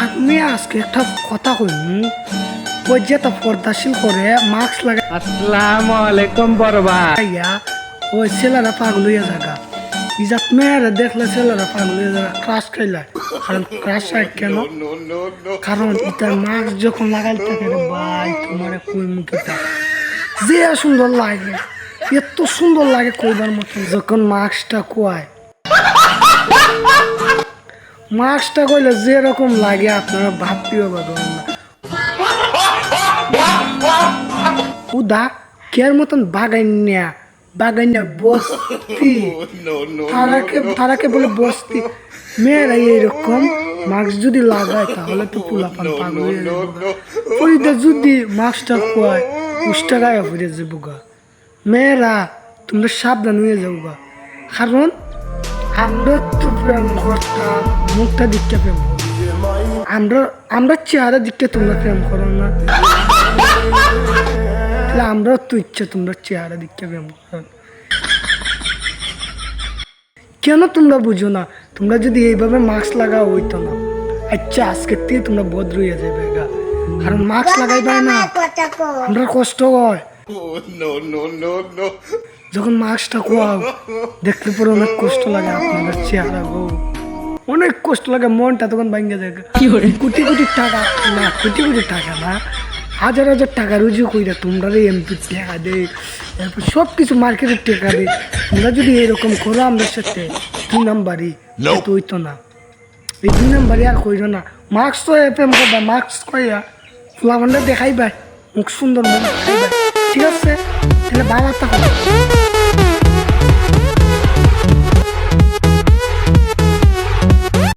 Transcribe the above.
আপনি আজকে একটা কথা কইনি ওই যে তা পর্দাশীল করে মাস্ক আসসালামু আলাইকুম বড় ভাই। লাগাইয়া ওই ছেলেরা পাগল হইয়া জায়গা ইজাত মেয়েরা দেখলে ছেলেরা পাগল হইয়া জায়গা ক্রাশ খাইলায় কারণ ক্রাশ হয় কেন কারণ এটা মাস্ক যখন লাগাই থাকে রে ভাই তোমার কই মুখেটা যে সুন্দর লাগে এত সুন্দর লাগে কইবার মতো যখন মাস্কটা কোয়ায় মাস্কটা কইলে যেরকম লাগে আপনারা ভাবতেও পারবেন না উদা কের মতন বাগাইনা বস্তি ফারাকে বলে বস্তি মেয়েরা এইরকম মাস্ক যদি লাগায় তাহলে তো পোলাপান পাগল হয়ে যাবে ওইটা যদি মাস্কটা কোয়ায় উষ্টা গায়ে ফিরে যাবো গা মেয়েরা তোমরা সাবধান হয়ে যাবো গা কারণ আমরা তো প্রেম করতাম মুখটা দিকটা প্রেম আমরা চেহারা দিকটা তোমরা প্রেম করো না আমরা তো ইচ্ছা তোমরা চেহারা দিকটা প্রেম করো কেন তোমরা বুঝো না তোমরা যদি এইভাবে মাস্ক লাগাও হইতো না আচ্ছা আজকের থেকে তোমরা ভদ্র হয়ে যাবে গা কারণ মাস্ক লাগাইবে না আমরা কষ্ট হয় যখন মাস্কটা কোয়াও দেখতে পরে অনেক কষ্ট লাগে আপনাদের চেহারা গো অনেক কষ্ট লাগে মনটা তখন ভাঙ্গে যায় কোটি কোটি টাকা না হাজার হাজার টাকা রুজু কইরা তোমরা এমপি টাকা দে এরপর সব কিছু মার্কেটের টাকা দে তোমরা যদি এরকম করো আমাদের সাথে 2 নাম্বারই তো হইতো না এই 2 নাম্বারই আর কইরো না মাস্ক তো এফএম করবা মাস্ক কইয়া ফুলাবন্ধা দেখাইবা মুখ সুন্দর মুখ দেখাইবা ঠিক আছে তাহলে ভালো থাকো